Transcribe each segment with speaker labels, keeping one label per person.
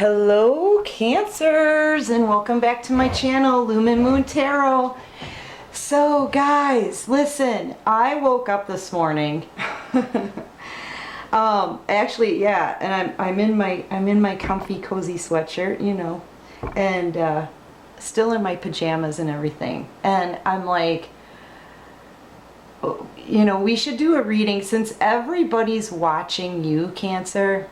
Speaker 1: Hello Cancers, and welcome back to my channel, Lumen Moon Tarot. So guys, listen, I woke up this morning. Actually, yeah, and I'm in my comfy cozy sweatshirt, you know, and still in my pajamas and everything. And I'm like, you know, we should do a reading since everybody's watching you, Cancer.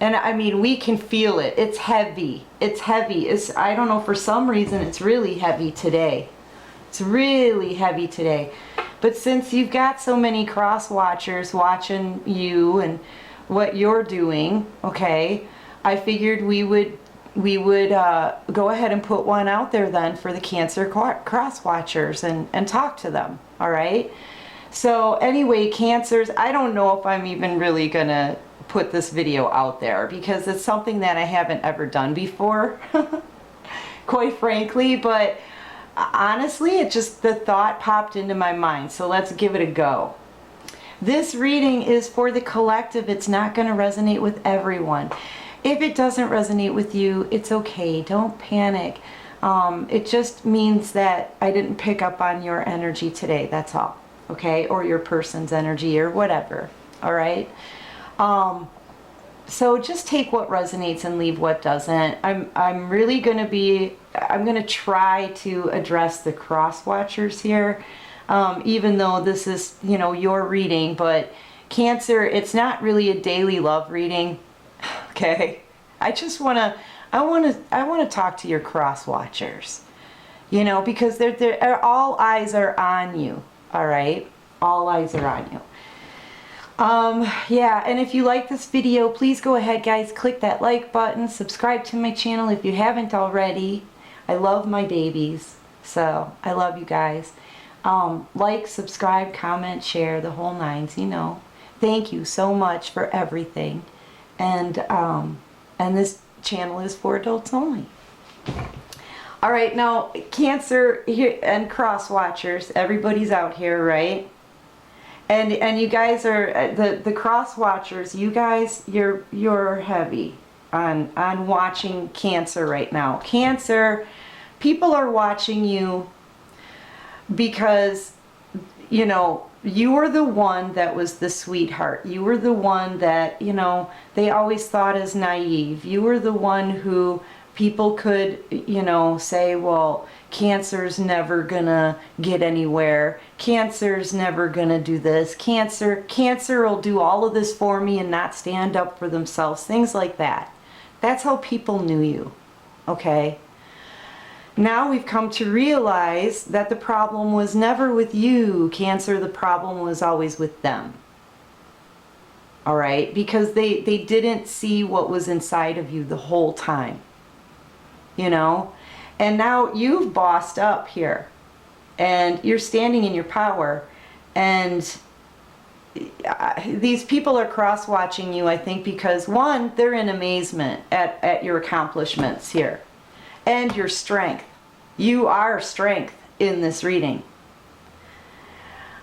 Speaker 1: And I mean, we can feel it. It's heavy. It's heavy. I don't know, for some reason it's really heavy today. It's really heavy today. But since you've got so many cross watchers watching you and what you're doing, okay, I figured we would go ahead and put one out there then for the Cancer cross watchers and talk to them. All right. So anyway, Cancers, I don't know if I'm even really gonna put this video out there because it's something that I haven't ever done before, quite frankly, but honestly, the thought popped into my mind, so let's give it a go. This reading is for the collective. It's not going to resonate with everyone. If it doesn't resonate with you, it's okay. Don't panic. It just means that I didn't pick up on your energy today, that's all, okay? Or your person's energy or whatever, all right? So just take what resonates and leave what doesn't. I'm really going to try to address the cross watchers here, even though this is, you know, your reading, but Cancer, it's not really a daily love reading. Okay. I want to talk to your cross watchers, you know, because they're all eyes are on you. All right. All eyes are on you. Yeah, and if you like this video, please go ahead, guys, click that like button, subscribe to my channel if you haven't already. I love my babies, so I love you guys. Like, subscribe, comment, share, the whole nines, you know. Thank you so much for everything. And this channel is for adults only. All right, now Cancer here and cross watchers, everybody's out here, right? And you guys are the cross watchers. You guys, you're heavy on watching Cancer right now. Cancer, people are watching you because, you know, you were the one that was the sweetheart. You were the one that, you know, they always thought as naive. You were the one who people could, you know, say, well, Cancer's never gonna get anywhere. Cancer's never gonna do this. Cancer will do all of this for me and not stand up for themselves. Things like that. That's how people knew you. Okay? Now we've come to realize that the problem was never with you, Cancer. The problem was always with them. All right? Because they didn't see what was inside of you the whole time. You know? And now you've bossed up here and you're standing in your power, and these people are cross watching you, I think, because one, they're in amazement at your accomplishments here and your strength. You are strength in this reading.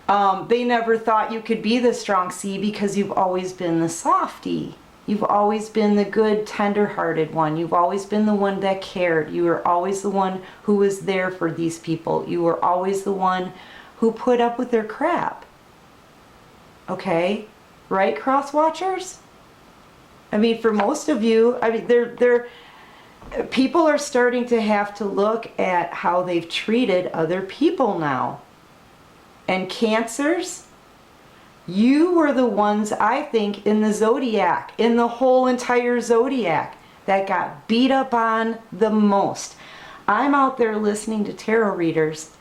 Speaker 1: They never thought you could be the strong C because you've always been the softie. You've always been the good, tender-hearted one. You've always been the one that cared. You were always the one who was there for these people. You were always the one who put up with their crap. Okay? Right, cross watchers? I mean, for most of you, I mean, people are starting to have to look at how they've treated other people now. And Cancers, you were the ones, I think, in the zodiac, in the whole entire zodiac, that got beat up on the most. I'm out there listening to tarot readers,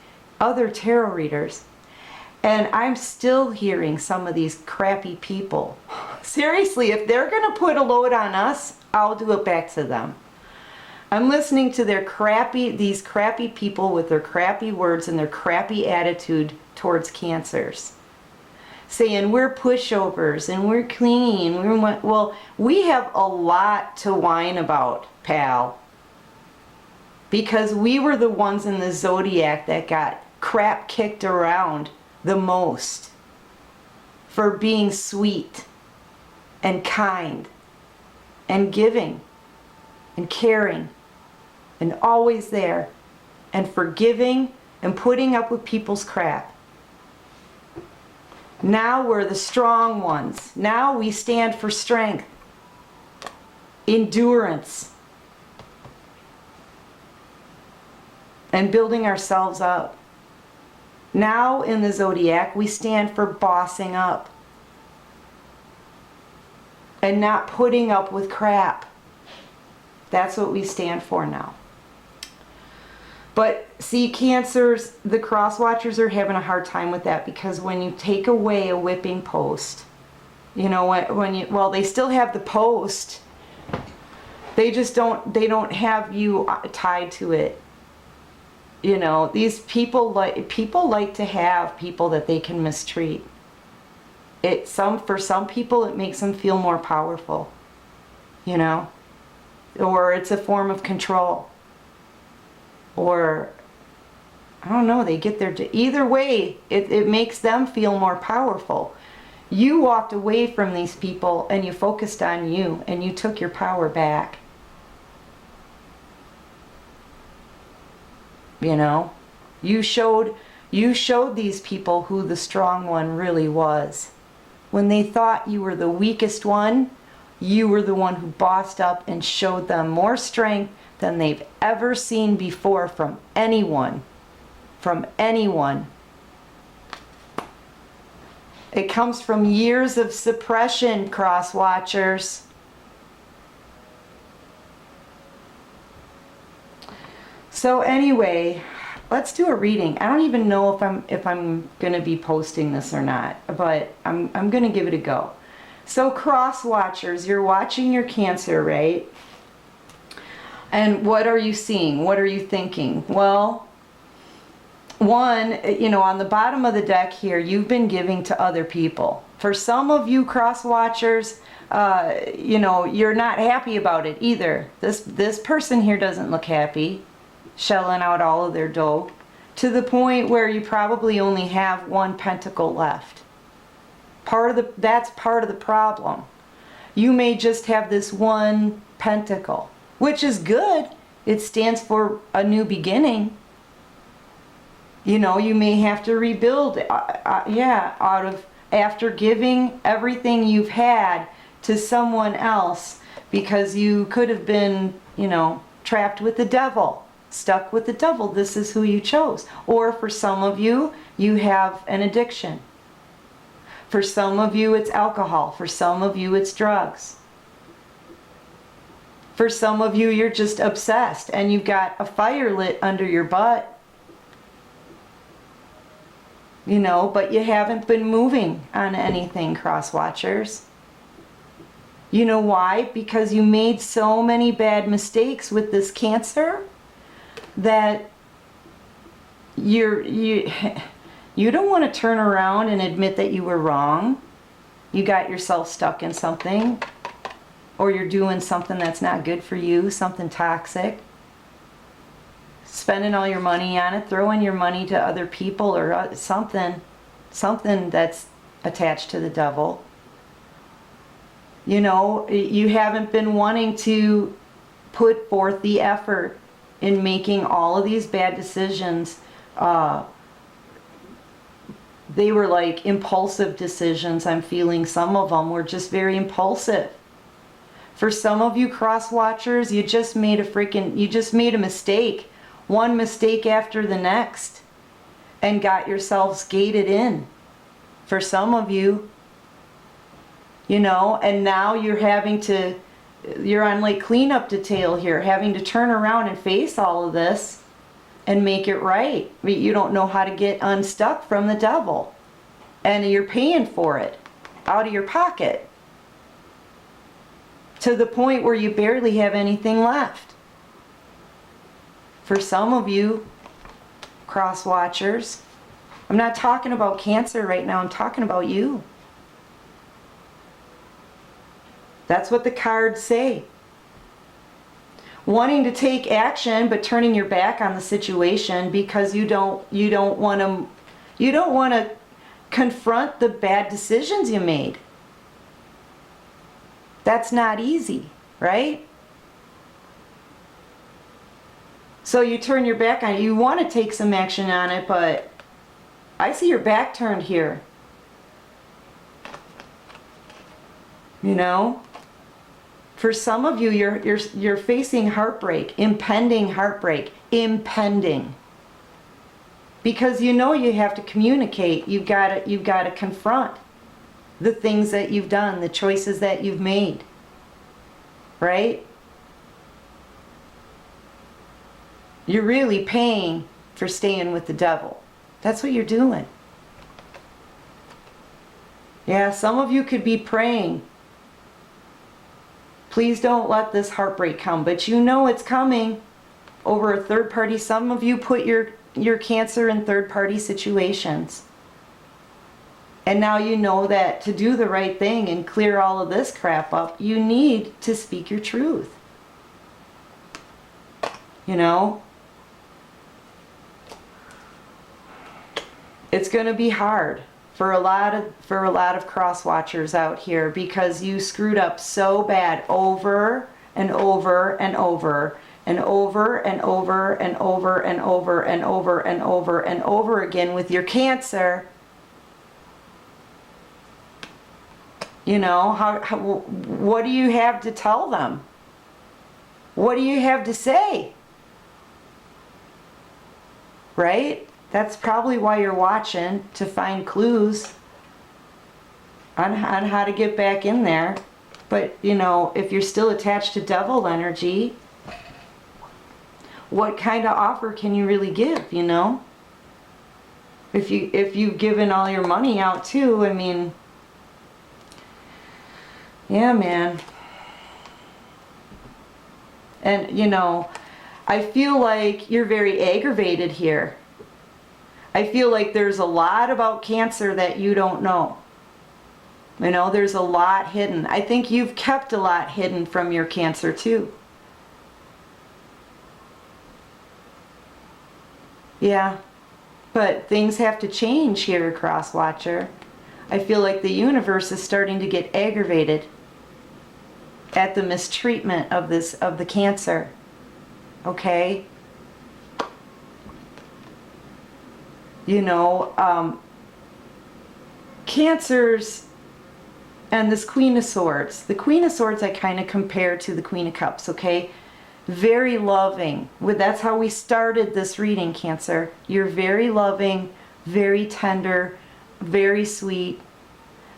Speaker 1: other tarot readers, and I'm still hearing some of these crappy people. Seriously, if they're going to put a load on us, I'll do it back to them. I'm listening to these crappy people with their crappy words and their crappy attitude towards Cancers, saying we're pushovers and we're clingy and well, we have a lot to whine about, pal, because we were the ones in the zodiac that got crap kicked around the most for being sweet and kind and giving. and caring and always there and forgiving and putting up with people's crap. Now we're the strong ones. Now we stand for strength, endurance, and building ourselves up. Now in the zodiac, we stand for bossing up and not putting up with crap. That's what we stand for now. But see, Cancers, the cross watchers are having a hard time with that, because when you take away a whipping post, you know, when you, well, they still have the post, they just don't have you tied to it. You know, these people like to have people that they can mistreat. For some people it makes them feel more powerful, you know, or it's a form of control, or I don't know, they get their, either way it makes them feel more powerful. You walked away from these people and you focused on you and you took your power back. You know, you showed these people who the strong one really was. When they thought you were the weakest one, you were the one who bossed up and showed them more strength than they've ever seen before from anyone. From anyone. It comes from years of suppression, cross watchers. So anyway, let's do a reading. I don't even know if I'm going to be posting this or not, but I'm going to give it a go. So cross watchers, you're watching your Cancer, right? And what are you seeing? What are you thinking? Well, one, you know, on the bottom of the deck here, you've been giving to other people. For some of you cross watchers, you know, you're not happy about it either. This person here doesn't look happy, shelling out all of their dough, to the point where you probably only have one pentacle left. That's part of the problem. You may just have this one pentacle, which is good. It stands for a new beginning. You know, you may have to rebuild, after giving everything you've had to someone else, because you could have been, you know, trapped with the devil, stuck with the devil. This is who you chose. Or for some of you, you have an addiction. For some of you, it's alcohol. For some of you, it's drugs. For some of you, you're just obsessed and you've got a fire lit under your butt. You know, but you haven't been moving on anything, cross watchers. You know why? Because you made so many bad mistakes with this Cancer that you don't want to turn around and admit that you were wrong. You got yourself stuck in something, or you're doing something that's not good for you, something toxic. Spending all your money on it, throwing your money to other people, or something that's attached to the devil. You know, you haven't been wanting to put forth the effort in making all of these bad decisions. They were like impulsive decisions. I'm feeling some of them were just very impulsive. For some of you cross watchers, you just made a mistake. One mistake after the next, and got yourselves gated in. For some of you, you know, and now you're on like cleanup detail here, having to turn around and face all of this and make it right. You don't know how to get unstuck from the devil, and you're paying for it out of your pocket to the point where you barely have anything left. For some of you cross watchers, I'm not talking about Cancer right now, I'm talking about you. That's what the cards say. Wanting to take action but turning your back on the situation because you don't want to confront the bad decisions you made. That's not easy, right? So you turn your back on it. You want to take some action on it, but I see your back turned here. You know? For some of you, you're facing heartbreak, impending heartbreak, impending. Because you know you have to communicate. You've got to confront the things that you've done, the choices that you've made. Right? You're really paying for staying with the devil. That's what you're doing. Yeah, some of you could be praying, please don't let this heartbreak come. But you know it's coming over a third party. Some of you put your Cancer in third party situations. And now you know that to do the right thing and clear all of this crap up, you need to speak your truth. You know? It's going to be hard for a lot of cross watchers out here, because you screwed up so bad over and over and over and over and over and over and over and over and over and over again with your Cancer. You know, what do you have to tell them? What do you have to say? Right? That's probably why you're watching, to find clues on how to get back in there. But, you know, if you're still attached to devil energy, what kind of offer can you really give, you know? If you've given all your money out too, I mean, yeah, man. And, you know, I feel like you're very aggravated here. I feel like there's a lot about Cancer that you don't know. You know, there's a lot hidden. I think you've kept a lot hidden from your Cancer too. Yeah, but things have to change here, Cross Watcher. I feel like the universe is starting to get aggravated at the mistreatment of the Cancer. Okay? You know, Cancers and this Queen of Swords. The Queen of Swords I kind of compare to the Queen of Cups, okay? Very loving. That's how we started this reading, Cancer. You're very loving, very tender, very sweet,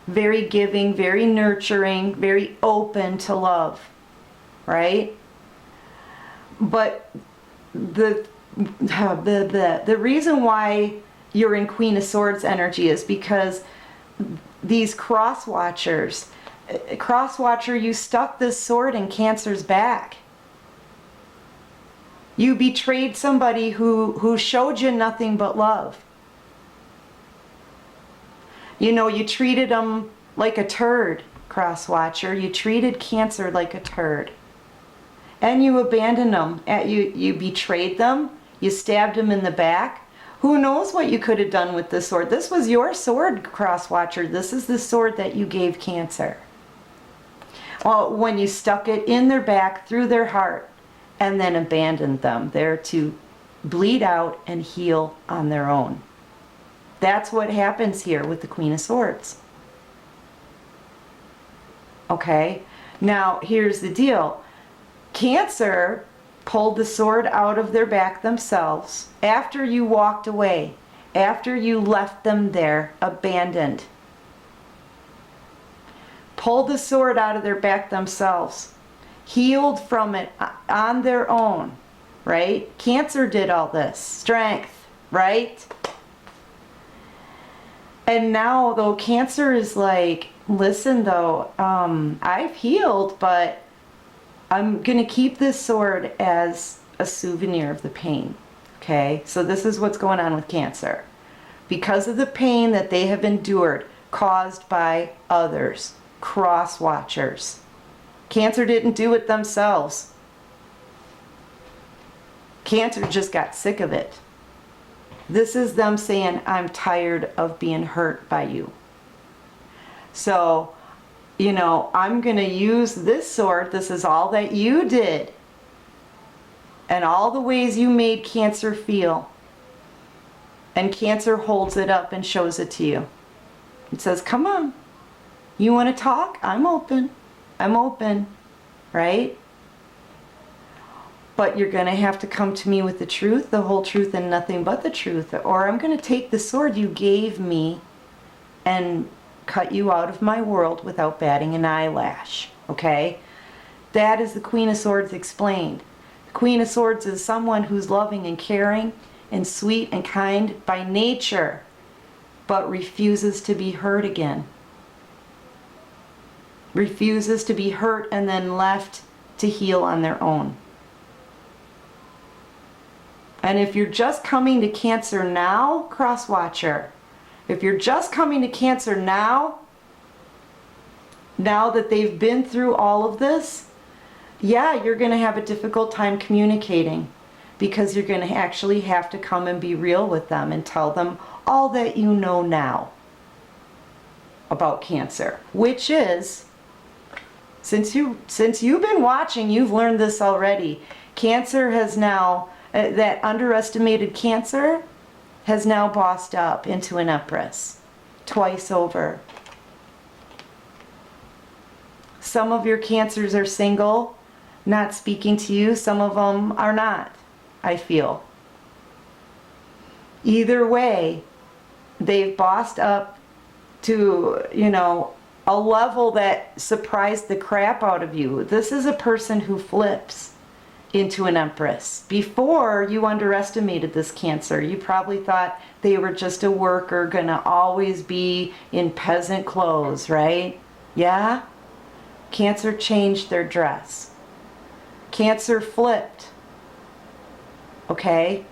Speaker 1: very giving, very nurturing, very open to love, right? But the reason why you're in Queen of Swords energy is because these cross watchers, you stuck this sword in Cancer's back. You betrayed somebody who showed you nothing but love. You know, you treated them like a turd, Cross Watcher. You treated Cancer like a turd. And you abandoned them. You betrayed them. You stabbed them in the back. Who knows what you could have done with this sword? This was your sword, Cross Watcher. This is the sword that you gave Cancer. Well, when you stuck it in their back, through their heart, and then abandoned them there to bleed out and heal on their own. That's what happens here with the Queen of Swords. Okay, now here's the deal. Cancer pulled the sword out of their back themselves after you walked away, after you left them there abandoned. Pulled the sword out of their back themselves, healed from it on their own, right? Cancer did all this. Strength, right? And now, though, Cancer is like, listen, though, I've healed, but I'm going to keep this sword as a souvenir of the pain. Okay? So this is what's going on with Cancer. Because of the pain that they have endured, caused by others, cross watchers. Cancer didn't do it themselves. Cancer just got sick of it. This is them saying, I'm tired of being hurt by you. So, you know, I'm going to use this sword. This is all that you did. and all the ways you made Cancer feel. And Cancer holds it up and shows it to you. It says, come on. You want to talk? I'm open. I'm open. Right? But you're going to have to come to me with the truth, the whole truth, and nothing but the truth. Or I'm going to take the sword you gave me and cut you out of my world without batting an eyelash. Okay? That is the Queen of Swords explained. The Queen of Swords is someone who's loving and caring and sweet and kind by nature, but refuses to be hurt again. Refuses to be hurt and then left to heal on their own. And if you're just coming to Cancer now, cross-watcher, if you're just coming to Cancer now that they've been through all of this, yeah, you're going to have a difficult time communicating, because you're going to actually have to come and be real with them and tell them all that you know now about Cancer, which is, since you've been watching, you've learned this already. Cancer has now, that underestimated Cancer has now bossed up into an Empress twice over. Some of your Cancers are single, not speaking to you. Some of them are not, I feel. Either way, they've bossed up to, you know, a level that surprised the crap out of you. This is a person who flips into an Empress. Before, you underestimated this Cancer. You probably thought they were just a worker, gonna always be in peasant clothes, right? Yeah? Cancer changed their dress. Cancer flipped. Okay?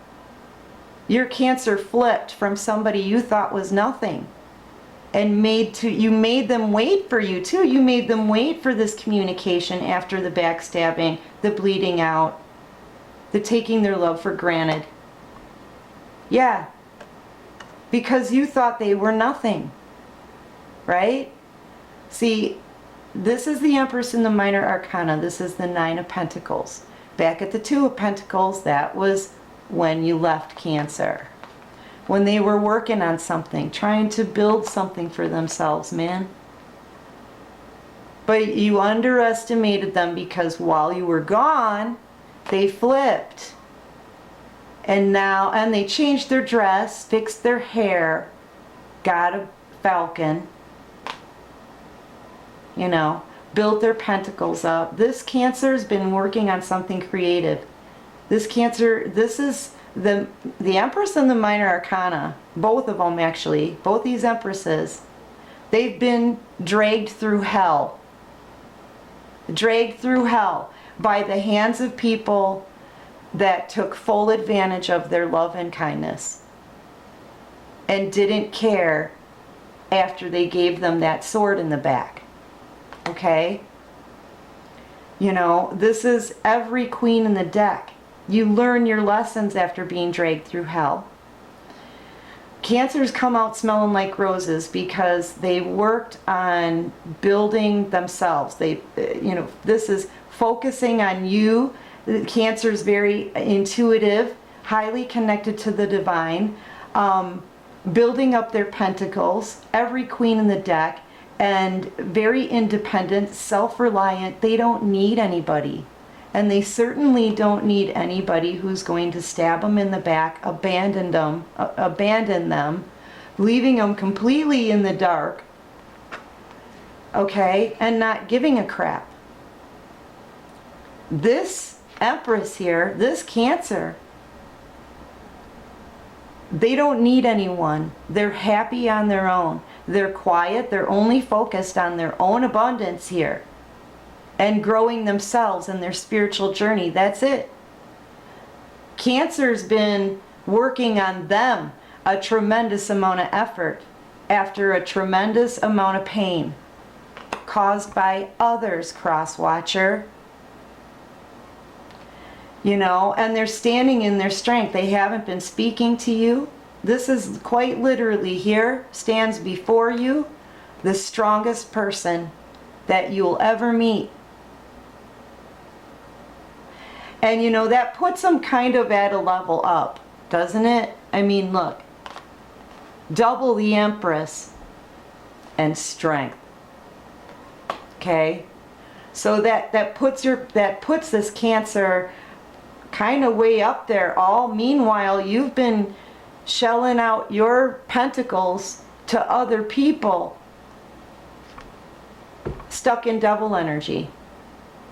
Speaker 1: Your Cancer flipped from somebody you thought was nothing, and you made them wait for you too. You made them wait for this communication after the backstabbing, the bleeding out, the taking their love for granted. Yeah, because you thought they were nothing, right? See, this is the Empress in the Minor Arcana. This is the Nine of Pentacles. Back at the Two of Pentacles, that was when you left Cancer. When they were working on something, trying to build something for themselves, man. But you underestimated them, because while you were gone, they flipped. And they changed their dress, fixed their hair, got a falcon, you know, built their pentacles up. This Cancer's been working on something creative. This Cancer, this is the Empress and the Minor Arcana, both of them actually, both these Empresses, they've been dragged through hell. Dragged through hell by the hands of people that took full advantage of their love and kindness and didn't care after they gave them that sword in the back. Okay? You know, this is every queen in the deck. You learn your lessons after being dragged through hell. Cancers come out smelling like roses because they worked on building themselves. They, you know, this is focusing on you. Cancer is very intuitive, highly connected to the divine, building up their pentacles, every queen in the deck, and very independent, self-reliant. They don't need anybody. And they certainly don't need anybody who's going to stab them in the back, abandon them, leaving them completely in the dark, okay, and not giving a crap. This Empress here, this Cancer, they don't need anyone. They're happy on their own. They're quiet. They're only focused on their own abundance here and growing themselves in their spiritual journey. That's it. Cancer's been working on them a tremendous amount of effort after a tremendous amount of pain caused by others, cross-watcher. You know, and they're standing in their strength. They haven't been speaking to you. This is quite literally here, stands before you, the strongest person that you'll ever meet. And you know, that puts them kind of at a level up, doesn't it? I mean, look, double the Empress and strength. Okay? So that puts this Cancer kind of way up there. All meanwhile, you've been shelling out your pentacles to other people, stuck in devil energy,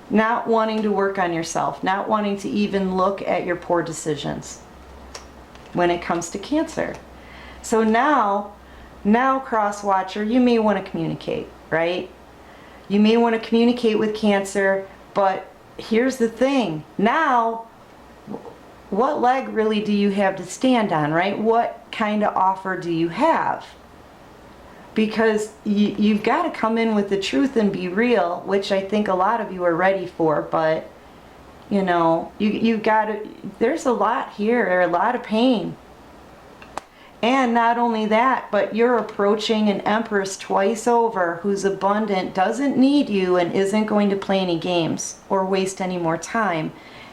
Speaker 1: not wanting to work on yourself, not wanting to even look at your poor decisions when it comes to Cancer. So now cross watcher, you may want to communicate, right? You may want to communicate with Cancer, but here's the thing. Now, what leg really do you have to stand on, right? What kind of offer do you have? Because you've got to come in with the truth and be real, which I think a lot of you are ready for, but you know, you've got to, there's a lot here, a lot of pain. And not only that, but you're approaching an Empress twice over who's abundant, doesn't need you, and isn't going to play any games or waste any more time,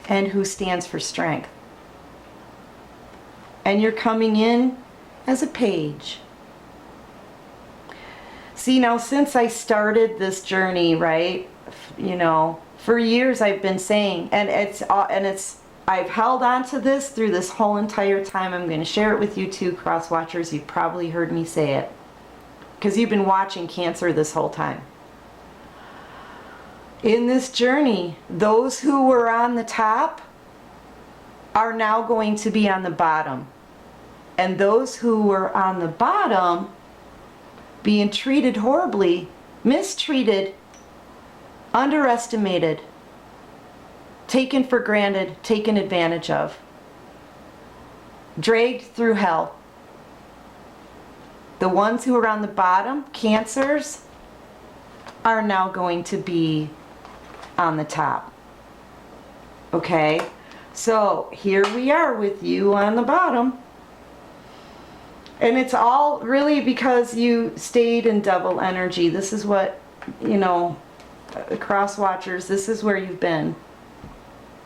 Speaker 1: and who stands for strength. And you're coming in as a page. See, now since I started this journey, right, you know, for years I've been saying, and I've held on to this through this whole entire time. I'm going to share it with you too, cross watchers. You've probably heard me say it because you've been watching Cancer this whole time. In this journey, those who were on the top are now going to be on the bottom. And those who were on the bottom being treated horribly, mistreated, underestimated, taken for granted, taken advantage of, dragged through hell. The ones who are on the bottom, Cancers, are now going to be on the top. Okay? So here we are with you on the bottom. And it's all really because you stayed in double energy. This is what, you know, cross watchers, this is where you've been.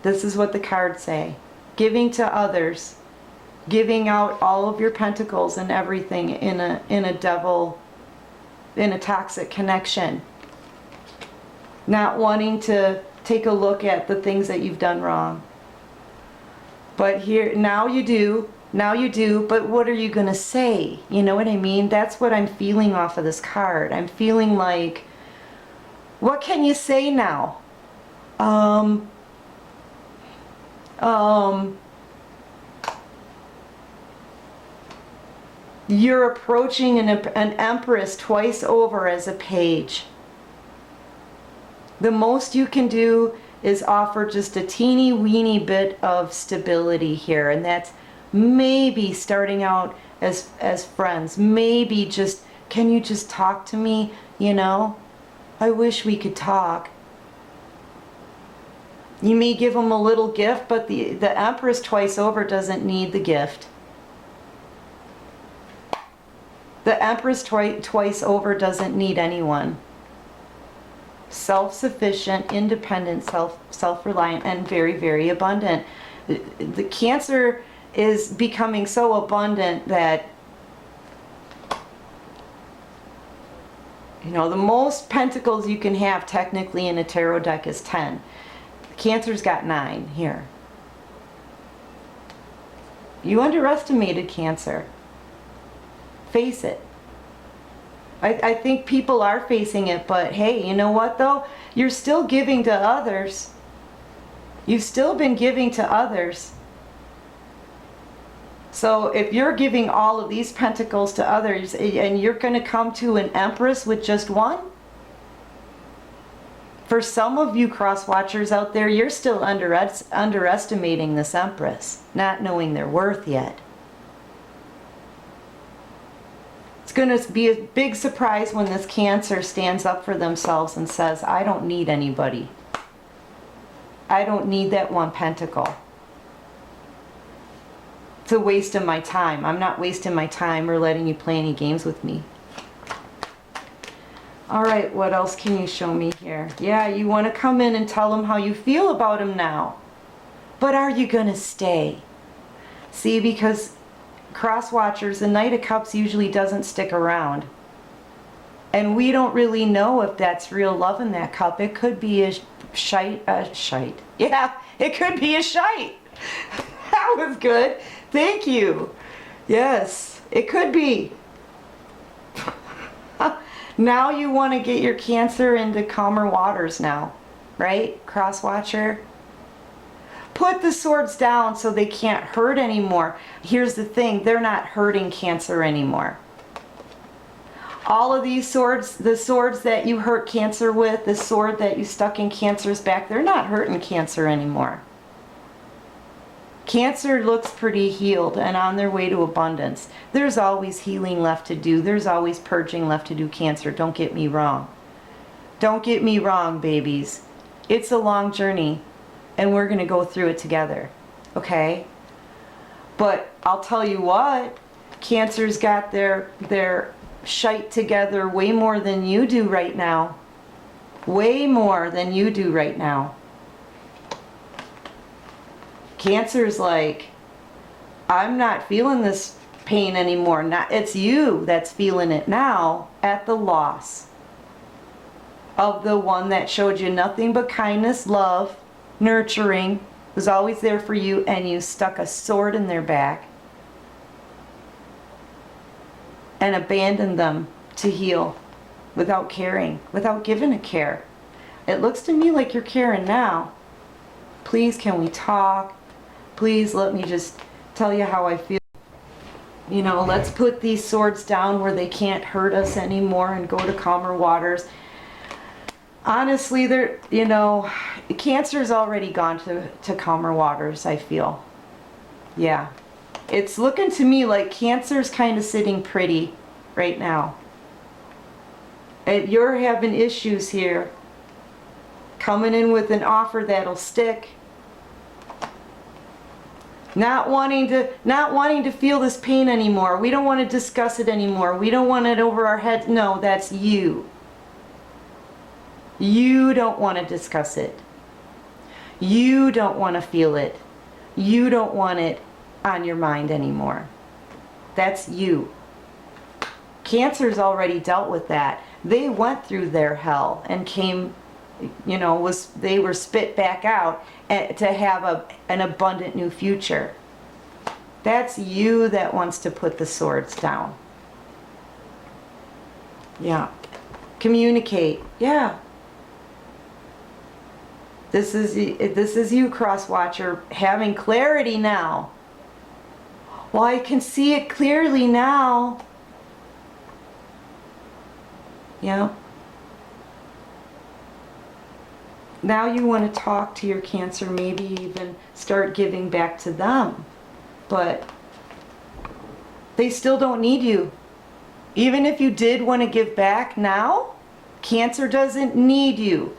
Speaker 1: This is what the cards say. Giving to others. Giving out all of your pentacles and everything in a toxic connection. Not wanting to take a look at the things that you've done wrong. But here, now you do, but what are you going to say? You know what I mean? That's what I'm feeling off of this card. I'm feeling like, what can you say now? You're approaching an Empress twice over as a page. The most you can do is offer just a teeny weeny bit of stability here, and that's maybe starting out as friends. Maybe just, can you just talk to me? You know, I wish we could talk. You may give them a little gift, but the Empress twice over doesn't need the gift. The Empress twice over doesn't need anyone. Self-sufficient, independent, self-reliant, and very, very abundant. The Cancer is becoming so abundant that, you know, the most pentacles you can have technically in a tarot deck is 10. Cancer's got 9 here. You underestimated Cancer. Face it. I think people are facing it, but hey, you know what though? You're still giving to others. You've still been giving to others. So if you're giving all of these pentacles to others and you're going to come to an Empress with just one, for some of you cross watchers out there, you're still underestimating this Empress, not knowing their worth yet. It's going to be a big surprise when this Cancer stands up for themselves and says, I don't need anybody. I don't need that one pentacle. It's a waste of my time. I'm not wasting my time or letting you play any games with me. All right, what else can you show me here? Yeah, you want to come in and tell them how you feel about them now. But are you going to stay? See, because cross watchers, the Knight of Cups usually doesn't stick around. And we don't really know if that's real love in that cup. It could be a shite. Yeah, it could be a shite. That was good. Thank you. Yes, it could be. Now you want to get your Cancer into calmer waters now, right? Cross watcher. Put the swords down so they can't hurt anymore. Here's the thing, they're not hurting Cancer anymore. All of these swords, the swords that you hurt Cancer with, the sword that you stuck in Cancer's back, they're not hurting Cancer anymore. Cancer looks pretty healed and on their way to abundance. There's always healing left to do. There's always purging left to do, Cancer. Don't get me wrong. Don't get me wrong, babies. It's a long journey and we're going to go through it together. Okay? But I'll tell you what, Cancer's got their shite together way more than you do right now. Way more than you do right now. Cancer's like, I'm not feeling this pain anymore. It's you that's feeling it now at the loss of the one that showed you nothing but kindness, love, nurturing, was always there for you, and you stuck a sword in their back and abandoned them to heal without caring, without giving a care. It looks to me like you're caring now. Please, can we talk? Please let me just tell you how I feel. You know, let's put these swords down where they can't hurt us anymore and go to calmer waters. Honestly, they're, you know, Cancer's already gone to calmer waters, I feel. Yeah. It's looking to me like Cancer's kind of sitting pretty right now. And you're having issues here. Coming in with an offer that'll stick. Not wanting to feel this pain anymore. We don't want to discuss it anymore. We don't want it over our heads. No, that's you. You don't want to discuss it. You don't want to feel it. You don't want it on your mind anymore. That's you. Cancer's already dealt with that. They went through their hell and came, you know, they were spit back out to have an abundant new future. That's you that wants to put the swords down. Yeah. Communicate. Yeah. This is you, cross watcher, having clarity now. Well, I can see it clearly now. Yeah. Now you want to talk to your Cancer, maybe even start giving back to them. But they still don't need you. Even if you did want to give back now, Cancer doesn't need you.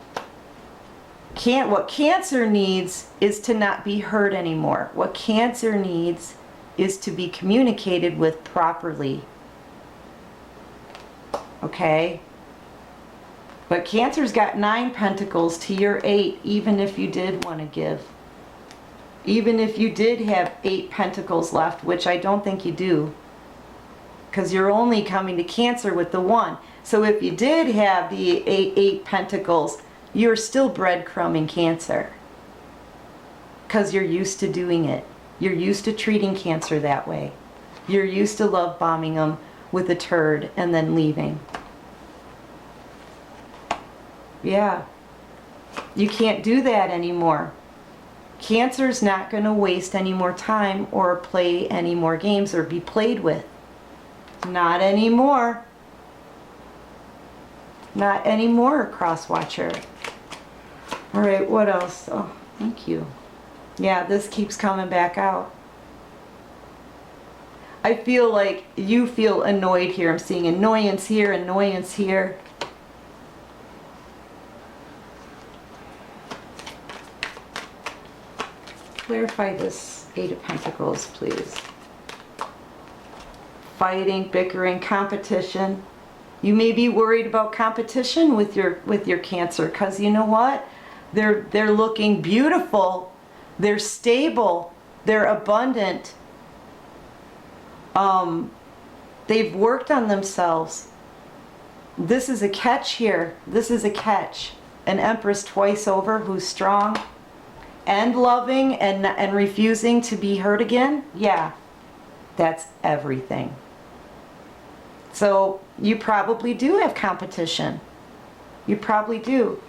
Speaker 1: What Cancer needs is to not be hurt anymore. What Cancer needs is to be communicated with properly. Okay? But Cancer's got 9 pentacles to your 8, even if you did want to give. Even if you did have 8 pentacles left, which I don't think you do. Because you're only coming to Cancer with the 1. So if you did have the 8 pentacles, you're still breadcrumbing Cancer. Because you're used to doing it. You're used to treating Cancer that way. You're used to love bombing them with a turd and then leaving. Yeah. You can't do that anymore. Cancer's not going to waste any more time or play any more games or be played with. Not anymore. Not anymore, cross watcher. All right, what else? Oh, thank you. Yeah, this keeps coming back out. I feel like you feel annoyed here. I'm seeing annoyance here, annoyance here. Clarify this 8 of Pentacles, please. Fighting, bickering, competition. You may be worried about competition with your Cancer, because you know what? They're looking beautiful, They're stable. They're abundant. They've worked on themselves. This is a catch here. This is a catch. An Empress twice over who's strong and loving and refusing to be hurt again. Yeah, that's everything. So you probably do have competition. You probably do.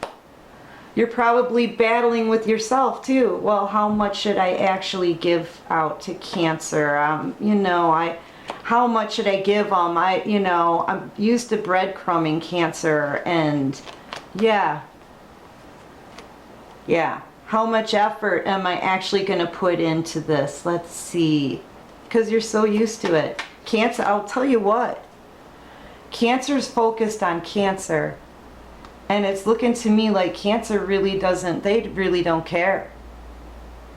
Speaker 1: You're probably battling with yourself too. Well, how much should I actually give out to Cancer? You know, how much should I give them? You know, I'm used to breadcrumbing Cancer, and yeah. How much effort am I actually going to put into this? Let's see. Because you're so used to it. Cancer, I'll tell you what. Cancer's focused on Cancer. And it's looking to me like Cancer really doesn't, they really don't care.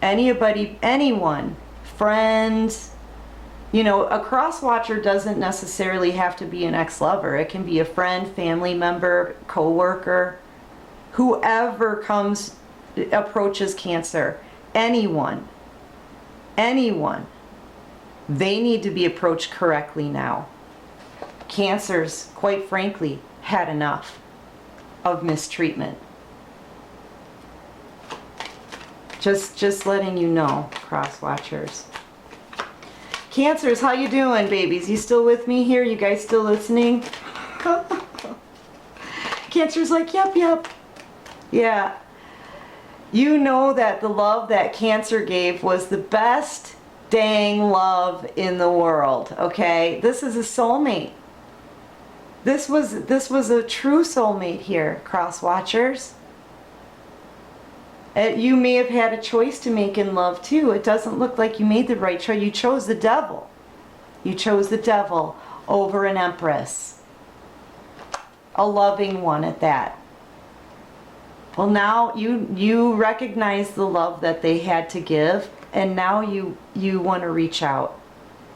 Speaker 1: Anybody, anyone, friends, you know, a cross-watcher doesn't necessarily have to be an ex-lover. It can be a friend, family member, co-worker, whoever approaches Cancer. Anyone, they need to be approached correctly now. Cancer's, quite frankly, had enough of mistreatment. Just letting you know, cross watchers. Cancers, how you doing, babies? You still with me here? You guys still listening? Cancer's like, yep. Yeah. You know that the love that Cancer gave was the best dang love in the world, okay? This is a soulmate. This was a true soulmate here, cross watchers. You may have had a choice to make in love too. It doesn't look like you made the right choice. You chose the devil. You chose the devil over an Empress. A loving one at that. Well, now you recognize the love that they had to give, and now you want to reach out.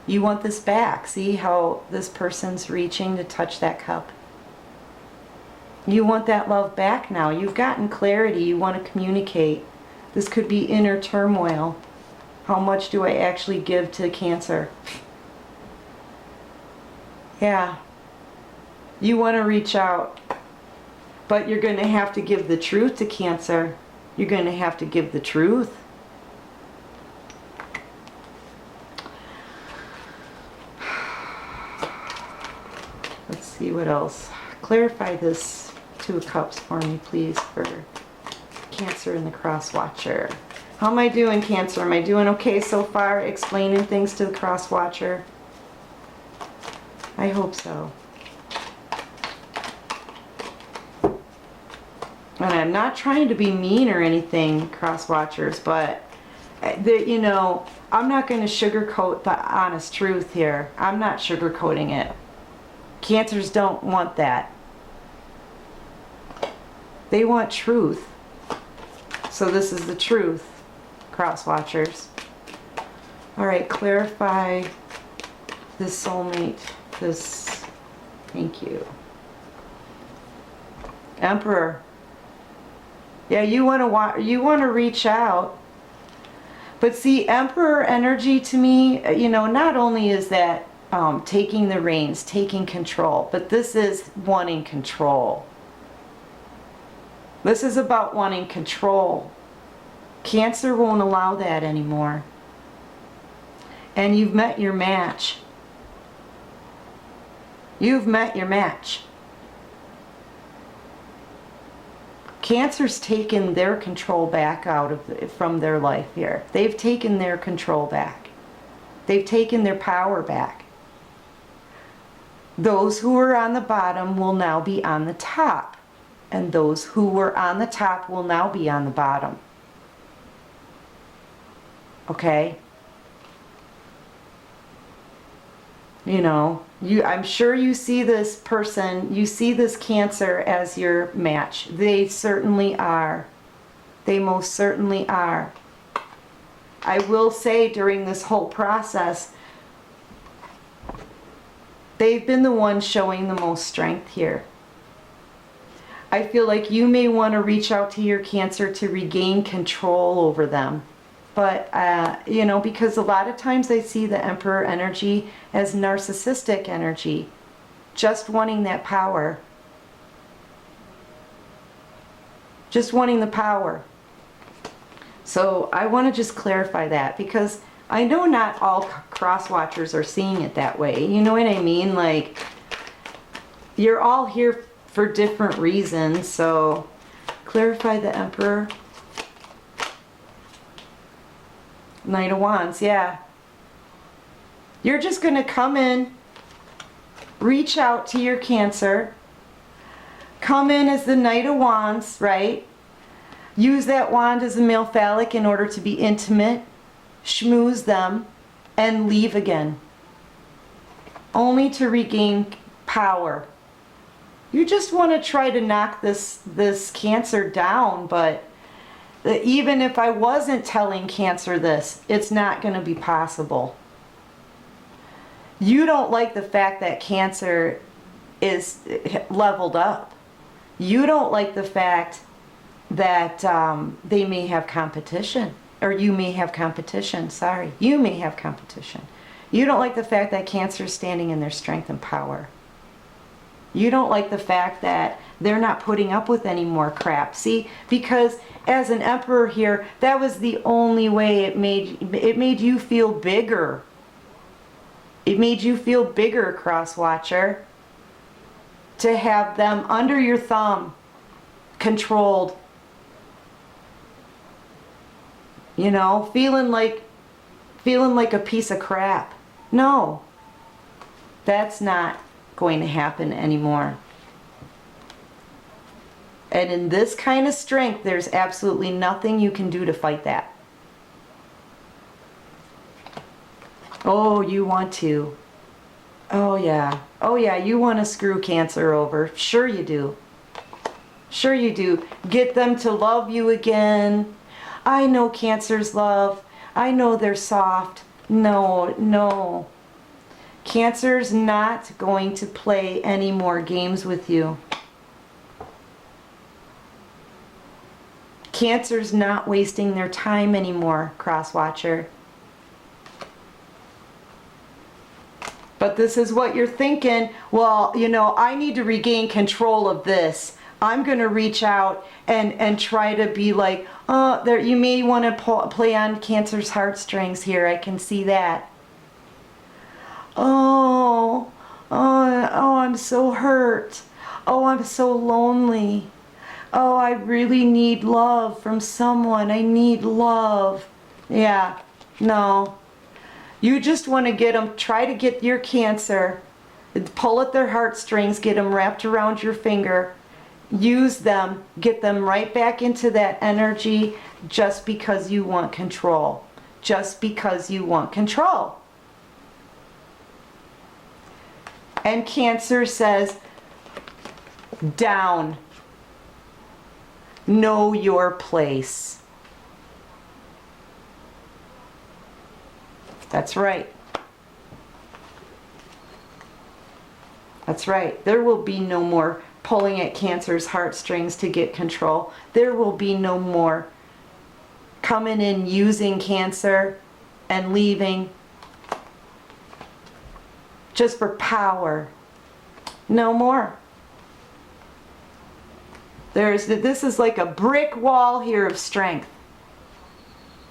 Speaker 1: You want this back. See how this person's reaching to touch that cup? You want that love back now. You've gotten clarity. You want to communicate. This could be inner turmoil. How much do I actually give to Cancer? Yeah. You want to reach out. But you're going to have to give the truth to Cancer. You're going to have to give the truth. Let's see what else. Clarify this Two of Cups for me, please, for Cancer and the Cross Watcher. How am I doing, Cancer? Am I doing okay so far explaining things to the Cross Watcher? I hope so. And I'm not trying to be mean or anything, Cross Watchers, but you know, I'm not going to sugarcoat the honest truth here. I'm not sugarcoating it. Cancers don't want that. They want truth. So this is the truth, Cross Watchers. Alright, clarify this soulmate. This, thank you. Emperor. Yeah, you want to reach out. But see, Emperor energy to me, you know, not only is that taking the reins, taking control, but this is wanting control. This is about wanting control. Cancer won't allow that anymore. And you've met your match. You've met your match. Cancer's taken their control back from their life here. They've taken their control back. They've taken their power back. Those who were on the bottom will now be on the top. And those who were on the top will now be on the bottom. Okay? You know, I'm sure you see this person, you see this Cancer as your match. They certainly are. They most certainly are. I will say during this whole process, they've been the ones showing the most strength here. I feel like you may want to reach out to your Cancer to regain control over them. But, you know, because a lot of times I see the Emperor energy as narcissistic energy, just wanting that power. Just wanting the power. So I want to just clarify that, because I know not all cross-watchers are seeing it that way. You know what I mean? Like, you're all here for different reasons. So clarify the Emperor. Knight of Wands, yeah. You're just going to come in, reach out to your Cancer, come in as the Knight of Wands, right? Use that wand as a male phallic in order to be intimate, schmooze them, and leave again. Only to regain power. You just want to try to knock this Cancer down, but even if I wasn't telling Cancer this, it's not going to be possible. You don't like the fact that Cancer is leveled up. You don't like the fact that they may have competition, or you may have competition, sorry. You may have competition. You don't like the fact that Cancer is standing in their strength and power. You don't like the fact that they're not putting up with any more crap. See, because as an Emperor here, that was the only way it made you feel bigger. It made you feel bigger, Cross-Watcher, to have them under your thumb, controlled. You know, feeling like a piece of crap. No, that's not going to happen anymore. And in this kind of strength, there's absolutely nothing you can do to fight that. Oh, you want to. Oh yeah. Oh yeah, you want to screw Cancer over. Sure you do. Sure you do. Get them to love you again. I know Cancer's love. I know they're soft. No, no. Cancer's not going to play any more games with you. Cancer's not wasting their time anymore, Cross-Watcher. But this is what you're thinking. Well, you know, I need to regain control of this. I'm going to reach out and try to be like, oh, there, you may want to play on Cancer's heartstrings here. I can see that. Oh, I'm so hurt. Oh, I'm so lonely. Oh, I really need love from someone. I need love. Yeah, no. You just want to get them, try to get your Cancer, pull at their heartstrings, get them wrapped around your finger, use them, get them right back into that energy just because you want control. Just because you want control. And Cancer says, down. Know your place. That's right. That's right. There will be no more pulling at Cancer's heartstrings to get control. There will be no more coming in using Cancer and leaving just for power. No more. This is like a brick wall here of strength.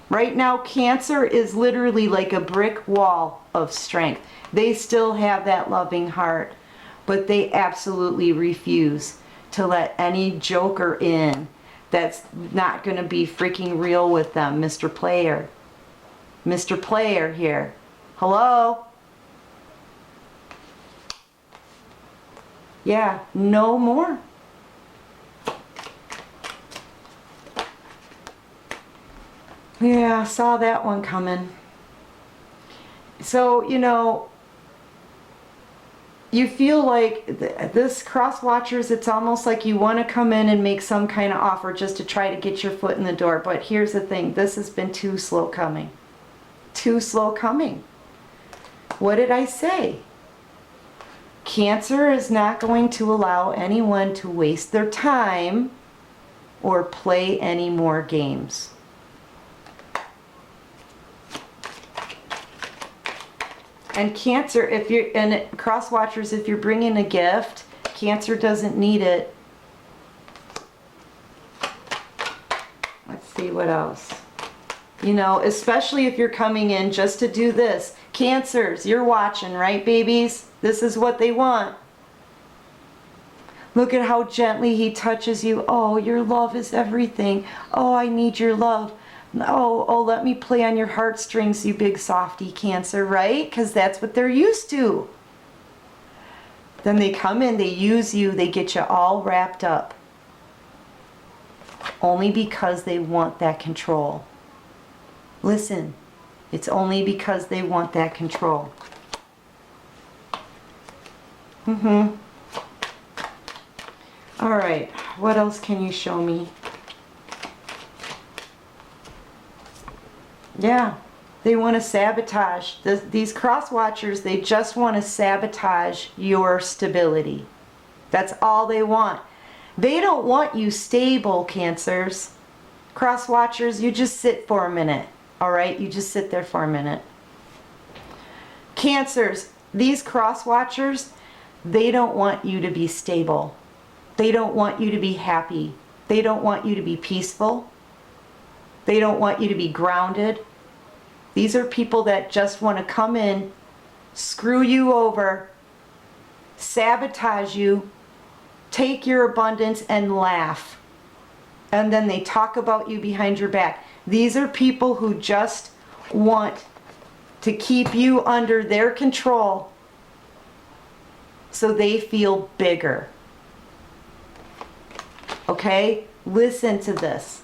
Speaker 1: Right now, Cancer is literally like a brick wall of strength. They still have that loving heart, but they absolutely refuse to let any joker in that's not going to be freaking real with them. Mr. Player. Mr. Player here. Hello? Yeah, no more. Yeah, I saw that one coming. So, you know, you feel like this Cross-Watchers, it's almost like you want to come in and make some kind of offer just to try to get your foot in the door. But here's the thing, this has been too slow coming. Too slow coming. What did I say? Cancer is not going to allow anyone to waste their time or play any more games. And Cancer, if you're, and cross watchers, if you're bringing a gift, Cancer doesn't need it. Let's see what else. You know, especially if you're coming in just to do this. Cancers, you're watching, right, babies? This is what they want. Look at how gently he touches you. Oh, your love is everything. Oh, I need your love. Oh, let me play on your heartstrings, you big softy, Cancer, right? Because that's what they're used to. Then they come in, they use you, they get you all wrapped up. Only because they want that control. Listen, it's only because they want that control. All right, what else can you show me? Yeah, they want to sabotage. These cross watchers, they just want to sabotage your stability. That's all they want. They don't want you stable, Cancers. Cross watchers, you just sit for a minute. All right, you just sit there for a minute. Cancers, these cross watchers, they don't want you to be stable. They don't want you to be happy. They don't want you to be peaceful. They don't want you to be grounded. These are people that just want to come in, screw you over, sabotage you, take your abundance and laugh. And then they talk about you behind your back. These are people who just want to keep you under their control so they feel bigger. Okay? Listen to this.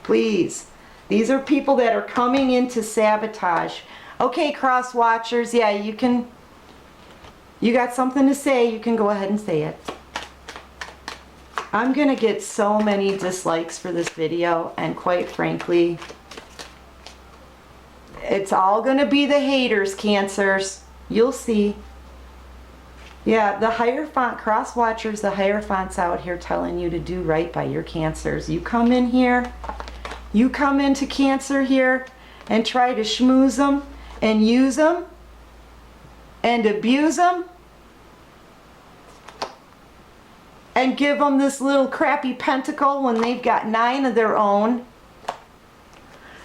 Speaker 1: Please. These are people that are coming in to sabotage. Okay, cross watchers, yeah, you got something to say, you can go ahead and say it. I'm gonna get so many dislikes for this video, and quite frankly, it's all gonna be the haters, Cancers. You'll see. Yeah, the Hierophant cross watchers, the Hierophant's out here telling you to do right by your Cancers. You come in here, you come into Cancer here and try to schmooze them and use them and abuse them and give them this little crappy pentacle when they've got 9 of their own.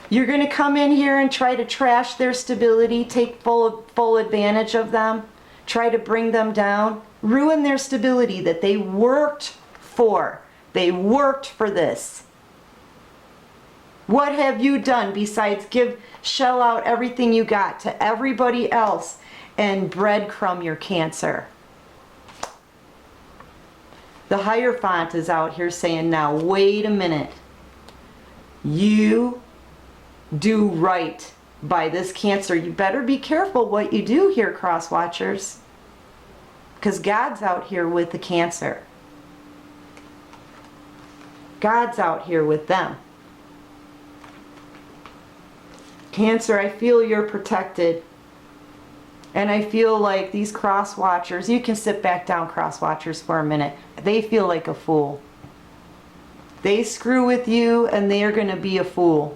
Speaker 1: You're going to come in here and try to trash their stability, take full advantage of them, try to bring them down, ruin their stability that they worked for. They worked for this. What have you done besides shell out everything you got to everybody else and breadcrumb your Cancer? The Hierophant is out here saying, now wait a minute. You do right by this Cancer. You better be careful what you do here, cross watchers. Because God's out here with the Cancer. God's out here with them. Cancer, I feel you're protected. And I feel like these cross watchers, you can sit back down, cross watchers, for a minute. They feel like a fool. They screw with you and they are going to be a fool.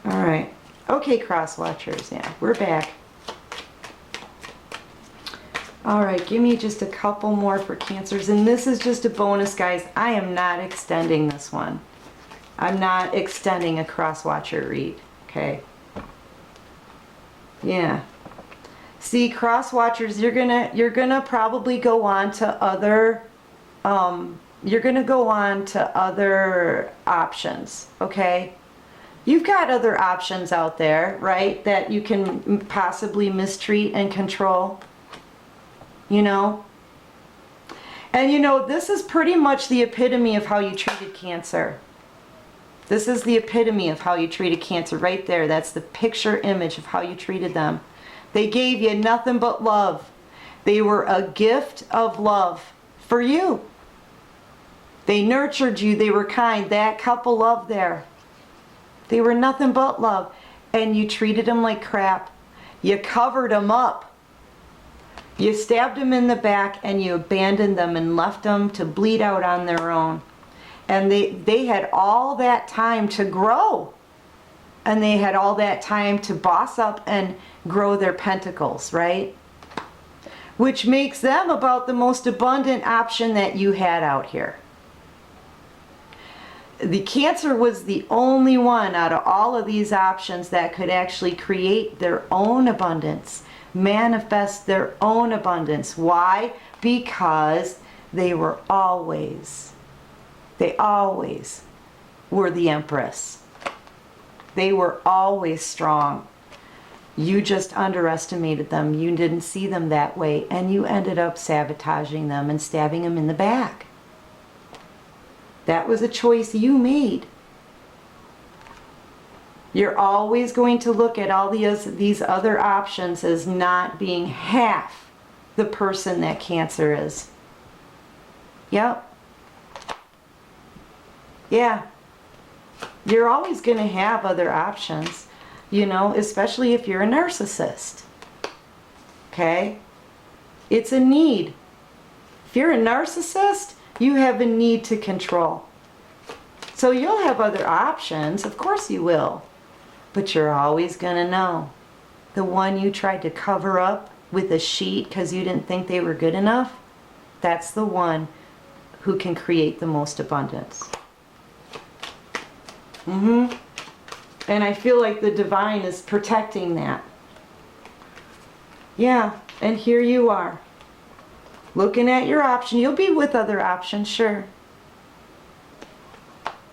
Speaker 1: All right. Okay, cross watchers. Yeah, we're back. All right, give me just a couple more for Cancers. And this is just a bonus, guys. I am not extending this one. I'm not extending a cross watcher read, okay? Yeah. See, cross watchers, you're gonna probably go on to other options, okay? You've got other options out there, right? That you can possibly mistreat and control, you know? And you know, this is pretty much the epitome of how you treated Cancer. This is the epitome of how you treated Cancer right there. That's the picture image of how you treated them. They gave you nothing but love. They were a gift of love for you. They nurtured you. They were kind. That couple love there. They were nothing but love. And you treated them like crap. You covered them up. You stabbed them in the back and you abandoned them and left them to bleed out on their own. And they had all that time to grow. And they had all that time to boss up and grow their pentacles, right? Which makes them about the most abundant option that you had out here. The Cancer was the only one out of all of these options that could actually create their own abundance, manifest their own abundance. Why? Because they always were the Empress. They were always strong. You just underestimated them. You didn't see them that way, and you ended up sabotaging them and stabbing them in the back. That was a choice you made. You're always going to look at all these other options as not being half the person that Cancer is. Yep. Yeah. You're always going to have other options, you know, especially if you're a narcissist. Okay? It's a need. If you're a narcissist, you have a need to control. So you'll have other options, of course you will. But you're always going to know. The one you tried to cover up with a sheet because you didn't think they were good enough, that's the one who can create the most abundance. And I feel like the divine is protecting that. Yeah, and here you are. Looking at your option. You'll be with other options, sure.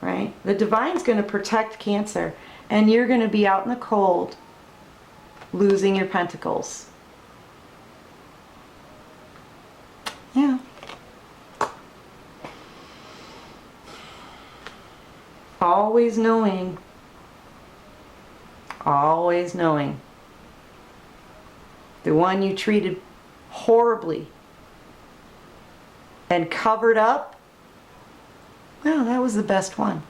Speaker 1: Right? The divine's going to protect Cancer. And you're going to be out in the cold, losing your pentacles. Yeah. Always knowing. Always knowing. The one you treated horribly and covered up, well, that was the best one.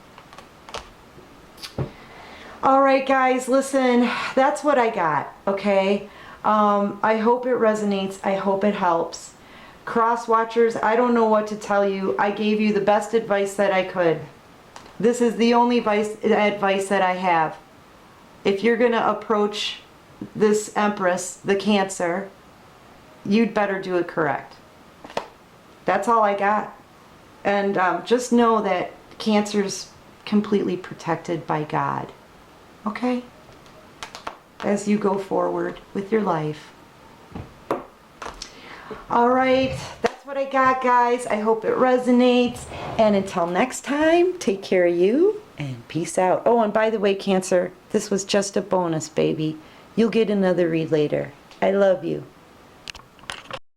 Speaker 1: Alright guys, listen, that's what I got, okay? I hope it resonates. I hope it helps. Cross watchers, I don't know what to tell you. I gave you the best advice that I could. This is the only advice that I have. If you're going to approach this Empress, the Cancer, you'd better do it correct. That's all I got. And just know that Cancer's completely protected by God. Okay? As you go forward with your life. Alright, that's what I got, guys. I hope it resonates. And until next time, take care of you and peace out. Oh, and by the way, Cancer, this was just a bonus, baby. You'll get another read later. I love you.